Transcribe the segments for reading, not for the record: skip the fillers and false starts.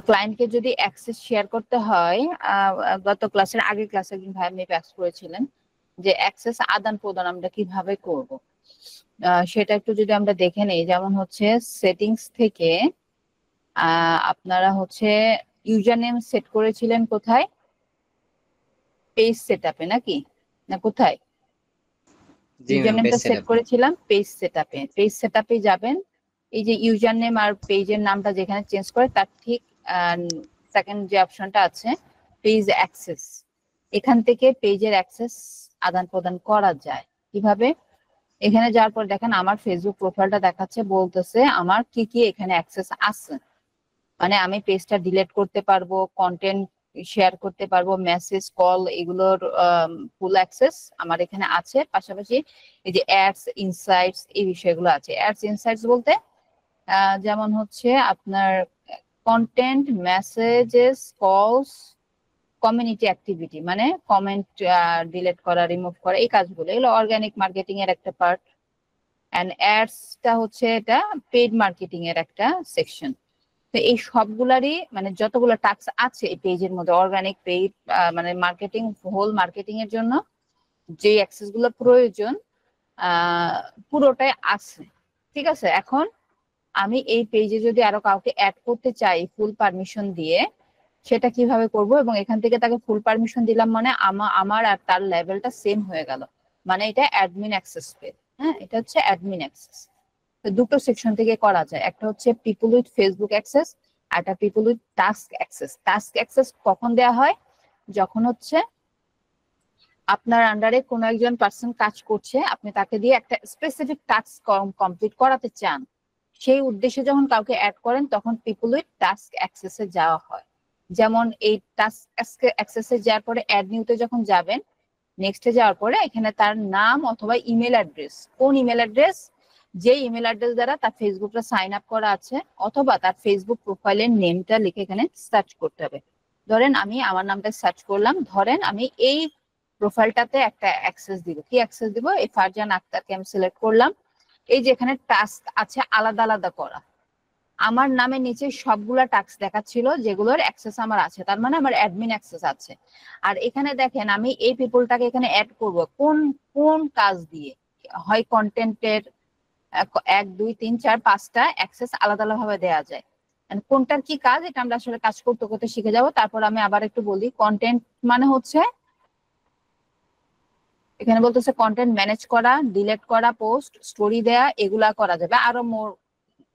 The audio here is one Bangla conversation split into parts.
ক্লায়েন্টকে যদি অ্যাক্সেস শেয়ার করতে হয়, গত ক্লাসের আগের ক্লাসে একজন ভাই মেবি অ্যাক্স করেছিলেন যে অ্যাক্সেস আদান প্রদান আমরা কিভাবে করব। সেটা একটু যদি আমরা দেখে নেই, যেমন হচ্ছে সেটিংস থেকে আপনারা হচ্ছে ইউজার নেম সেট করেছিলেন কোথায়? পেজ সেটআপে নাকি, না কোথায় জি ইউজার ম্যাম, পেজ নেমটা সেট সেটআপ। করেছিলাম? পেজ সেটআপে, পেজ সেটআপে যাবেন। এই যে ইউজার নেম আর পেজের নামটা যেখানে চেঞ্জ করে তার ঠিক সেকেন্ড যে অপশনটা আছে পেজ অ্যাক্সেস, এখান থেকে পেজের অ্যাক্সেস আদান প্রদান করা যায় কিভাবে? এখানে যাওয়ার পর দেখেন আমার ফেসবুক প্রোফাইলটা দেখাচ্ছে, বলতেছে আমার কি কি এখানে অ্যাক্সেস আছে। মানে আমি পেজটা ডিলিট করতে পারবো, কন্টেন্ট শেয়ার করতে পারবো, মেসেজ কল এগুলোর ফুল অ্যাক্সেস আমার এখানে আছে। পাশাপাশি এই যে অ্যাডস ইনসাইটস এই বিষয়গুলো আছে। অ্যাডস ইনসাইটস বলতে যেমন হচ্ছে আপনার কন্টেন্ট, মেসেজেস, কলস, কমিউনিটি অ্যাক্টিভিটি, মানে কমেন্ট ডিলিট করা, রিমুভ করা, এই কাজগুলো, এগুলো অর্গানিক মার্কেটিং এর একটা পার্ট। অ্যান্ড অ্যাডসটা হচ্ছে এটা পেইড মার্কেটিং এর একটা সেকশন। তো এই সবগুলারই মানে যতগুলো টাস্ক আছে এই পেজের মধ্যে, অর্গানিক পেইড মানে মার্কেটিং, হোল মার্কেটিং এর জন্য যে অ্যাক্সেস গুলো প্রয়োজন পুরোটাই আছে। ঠিক আছে, এখন আমি এই পেজে যদি আরো কাউকে অ্যাড করতে চাই ফুল পারমিশন দিয়ে, সেটা কিভাবে করব? এবং এখান থেকে তাকে ফুল পারমিশন দিলাম মানে আমার আর তার লেভেলটা সেম হয়ে গেল, মানে এটা অ্যাডমিন অ্যাক্সেস পেজ। হ্যাঁ, এটা হচ্ছে অ্যাডমিন অ্যাক্সেস। দুটো সেকশন থেকে করা যায়, একটা হচ্ছে পিপল উইথ ফেসবুক অ্যাক্সেস, আর একটা people with task access. Task access কখন দেওয়া হয়? যখন হচ্ছে আপনার আন্ডারে কোনো একজন পার্সন কাজ করছে, আপনি তাকে দিয়ে একটা স্পেসিফিক টাস্ক কমপ্লিট করাতে চান, সেই উদ্দেশ্যে যখন কাউকে অ্যাড করেন তখন পিপল উইথ টাস্ক অ্যাক্সেসে যাওয়া হয়। যেমন এই টাস্ক অ্যাক্সেসে যাওয়ার পরে অ্যাড নিউতে যখন যাবেন, নেক্সটে যাওয়ার পরে এখানে তার নাম অথবা ইমেল অ্যাড্রেস, কোন ইমেল অ্যাড্রেস, যে ইমেল অ্যাড্রেস দ্বারা তার ফেসবুকটা সাইন আপ করা আছে, অথবা তার ফেসবুক প্রোফাইলের নেমটা লিখে এখানে সার্চ করতে হবে। ধরেন আমি আমার নামটা সার্চ করলাম, ধরেন আমি এই প্রোফাইলটাতে একটা অ্যাক্সেস দিব। কি অ্যাক্সেস দিব? এই ফারজান আক্তারকে আমি সিলেক্ট করলাম। এই যে এখানে টাস্ক আছে আলাদা আলাদা করা, আমার নামের নিচে সবগুলা টাস্ক দেখাচ্ছিল যেগুলোর অ্যাক্সেস আমার আছে, তার মানে আমার অ্যাডমিন অ্যাক্সেস আছে। আর এখানে দেখেন আমি এই পিপলটাকে এখানে অ্যাড করব কোন কোন কাজ দিয়ে? হয় কন্টেন্টের 1 2 3 4 5টা অ্যাক্সেস আলাদা আলাদা ভাবে দেওয়া যায়। কোনটার কি কাজ এটা আমরা আসলে কাজ করতে করতে শিখে যাব। তারপর আমি আবার একটু বলি, কন্টেন্ট মানে হচ্ছে এখানে বলতেছে কন্টেন্ট ম্যানেজ করা, ডিলিট করা, পোস্ট, স্টোরি দেয়া, এগুলা করা যাবে,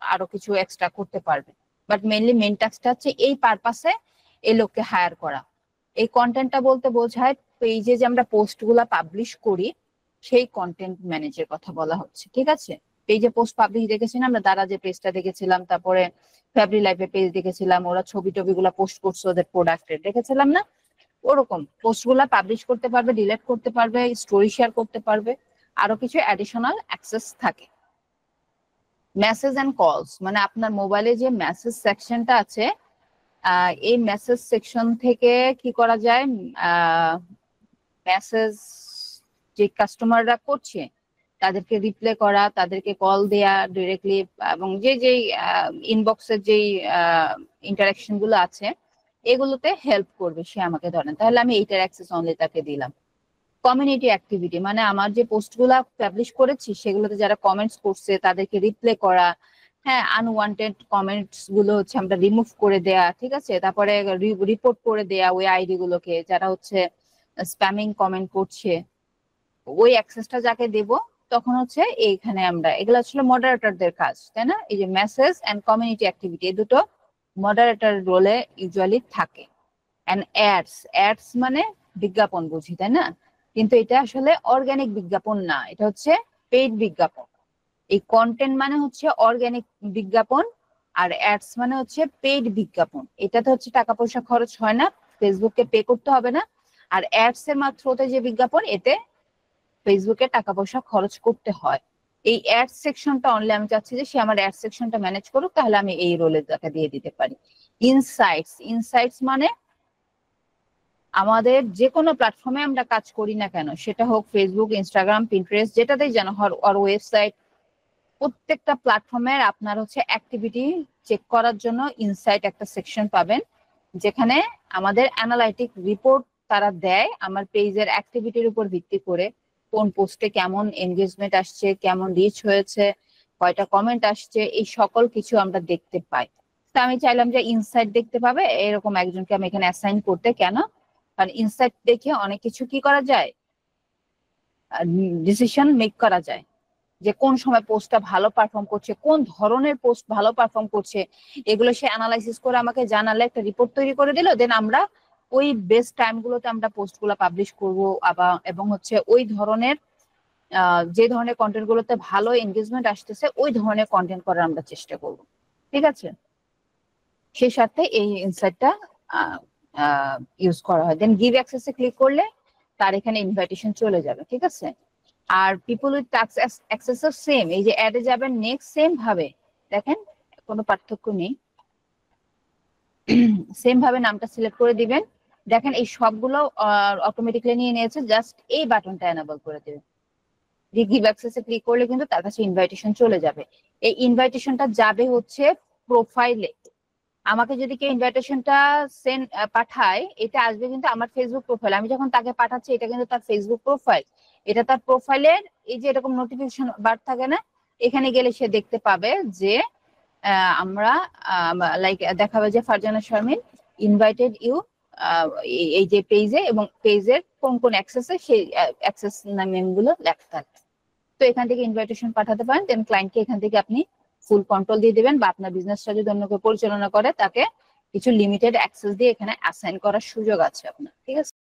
আরো কিছু এক্সট্রা করতে পারবে। বাট মেইনলি মেইন টাস্কটা হচ্ছে এই পারপাসে এই লোককে হায়ার করা। এই কন্টেন্টটা বলতে বোঝায় পেজে যে আমরা পোস্ট গুলা পাবলিশ করি সেই কন্টেন্ট ম্যানেজের কথা বলা হচ্ছে। ঠিক আছে, পেজে পোস্ট পাবলিশ দেখেছিলাম আমরা, দ্বারা যে পেজটা দেখেছিলাম, তারপরে ফ্যাব্রি লাইফের পেজ দেখেছিলাম, ওরা ছবি টবি গুলা পোস্ট করছে ওদের প্রোডাক্টের, দেখেছিলাম না? ওরকম পোস্ট গুলা পাবলিশ করতে পারবে, ডিলিট করতে পারবে, স্টোরি শেয়ার করতে পারবে, আরো কিছু অ্যাডিশনাল অ্যাক্সেস থাকে। মেসেজ এন্ড কলস মানে আপনার মোবাইলে যে মেসেজ সেকশনটা আছে, এই মেসেজ সেকশন থেকে কি করা যায়? মেসেজ যে কাস্টমাররা করছে তাদেরকে রিপ্লাই করা, তাদেরকে কল দেয়া ডিরেক্টলি, এবং যে যেই ইনবক্সের যেই ইন্টারাকশন গুলো আছে এগুলোতে হেল্প করবে সে আমাকে, ধরেন তাহলে আমি এইটার অ্যাক্সেস অনলি তাকে দিলাম। কমিউনিটি অ্যাক্টিভিটি মানে আমার যে পোস্টগুলা পাবলিশ করেছি সেগুলোতে যারা কমেন্টস করছে তাদেরকে রিপ্লাই করা, হ্যাঁ, আনওয়ান্টেড কমেন্টস গুলো হচ্ছে আমরা রিমুভ করে দেয়া, ঠিক আছে, তারপরে রিপোর্ট করে দেয়া ওই আইডি গুলোকে যারা হচ্ছে স্প্যামিং কমেন্ট করছে, ওই অ্যাক্সেসটা যাকে দেব তখন হচ্ছে এইখানে আমরা, এগুলো আসলে মডারেটরদের কাজ, তাই না? এই যে মেসেজ এন্ড কমিউনিটি অ্যাক্টিভিটি এই দুটো মডারেটর রোলে ইউজুয়ালি থাকে। এন্ড অ্যাডস, অ্যাডস মানে বিজ্ঞাপন বুঝি, তাই না? কিন্তু এটা আসলে অর্গানিক বিজ্ঞাপন না, এটা হচ্ছে পেইড বিজ্ঞাপন। এই কন্টেন্ট মানে হচ্ছে অর্গানিক বিজ্ঞাপন, আর অ্যাডস মানে হচ্ছে পেইড বিজ্ঞাপন। এটাতে হচ্ছে টাকা পয়সা খরচ হয় না, ফেসবুককে পে করতে হবে না। আর অ্যাডস এর মাত্রতে যে বিজ্ঞাপন, এতে ফেসবুকে টাকা পয়সা খরচ করতে হয়। এই অ্যাড সেকশনটা অনলি আমি চাচ্ছি যে সে আমার অ্যাড সেকশনটা ম্যানেজ করুক, তাহলে আমি এই রোলে তাকে দিয়ে দিতে পারি। ইনসাইটস, ইনসাইটস মানে আমাদের যে কোনো প্ল্যাটফর্মে আমরা কাজ করি না কেন, সেটা হোক ফেসবুক, ইনস্টাগ্রাম, পিন্টারেস্ট, যেটাতেই যেন, আর ওয়েবসাইট, প্রত্যেকটা প্ল্যাটফর্মের আপনার হচ্ছে অ্যাক্টিভিটি চেক করার জন্য ইনসাইট একটা সেকশন পাবেন, যেখানে আমাদের অ্যানালাইটিক রিপোর্ট তারা দেয় আমার পেজের অ্যাক্টিভিটির উপর ভিত্তি করে, কোন পোস্টে কেমন এনগেজমেন্ট আসছে, কেমন রিচ হয়েছে, কয়টা কমেন্ট আসছে, এই সকল কিছু আমরা দেখতে পাই। তো আমি চাইলাম যে ইনসাইট দেখতে পাবে এরকম একজনকে আমি এখানে অ্যাসাইন করতে। কেন? কারণ ইনসাইট দেখে অনেক কিছু কি করা যায়, ডিসিশন মেক করা যায়, যে কোন সময় পোস্টটা ভালো পারফর্ম করছে, কোন ধরনের পোস্ট ভালো পারফর্ম করছে, এগুলো সে অ্যানালাইসিস করে আমাকে জানালে, একটা রিপোর্ট তৈরি করে দিল। দেন আমরা ওই বেস্ট টাইমগুলোতে আমরা পোস্টগুলো পাবলিশ করব, আবার এবং হচ্ছে ওই ধরনের যে ধরনের কন্টেন্ট গুলোতে ভালো এনগেজমেন্ট আসতেছে ওই ধরনের কন্টেন্ট করার আমরা চেষ্টা করব। ঠিক আছে, সেই সাথে এই ইনসাইটটা ইউজ করা হয়। দেন গিভ অ্যাক্সেসে ক্লিক করলে তার এখানে ইনভাইটেশন চলে যাবে। ঠিক আছে, আর people with task access same, এই যে অ্যাডে যাবেন নেক্সট সেম ভাবে, দেখেন কোনো পার্থক্য নেই, সেম ভাবে নামটা সিলেক্ট করে দিবেন। দেখেন এই সবগুলো অটোমেটিক্যালি নিয়ে নিয়েছে, জাস্ট এই বাটনটা এনেবল করে দিবেন। গিভ অ্যাক্সেসে ক্লিক করলে কিন্তু তার কাছে ইনভাইটেশন চলে যাবে। এই ইনভাইটেশনটা যাবে হচ্ছে প্রোফাইলে। আমাকে যদি কেউ ইনভাইটেশনটা সেন্ড পাঠায়, এটা আসবে কিন্তু আমার ফেসবুক প্রোফাইল। আমি যখন তাকে পাঠাচ্ছি এটা কিন্তু তার ফেসবুক প্রোফাইল, এটা তার প্রোফাইলের এই যে এরকম নোটিফিকেশন বার থাকে না, এখানে গেলে সে দেখতে পাবে যে আমরা লাইক দেখাবে যে ফারজানা শারমিন ইনভাইটেড ইউ এই যে পেজে, এবং পেজের কোন কোন অ্যাক্সেসে সেই অ্যাক্সেস নামগুলো লেখা থাকে। তো এখান থেকে ইনভাইটেশন পাঠাতে পারেন। দেন ক্লায়েন্টকে এখান থেকে আপনি ফুল কন্ট্রোল দিয়ে দিবেন, বা আপনার বিজনেসটা যদি অন্য কেউ পরিচালনা করে তাকে কিছু লিমিটেড অ্যাক্সেস দিয়ে এখানে অ্যাসাইন করার সুযোগ আছে আপনার। ঠিক আছে।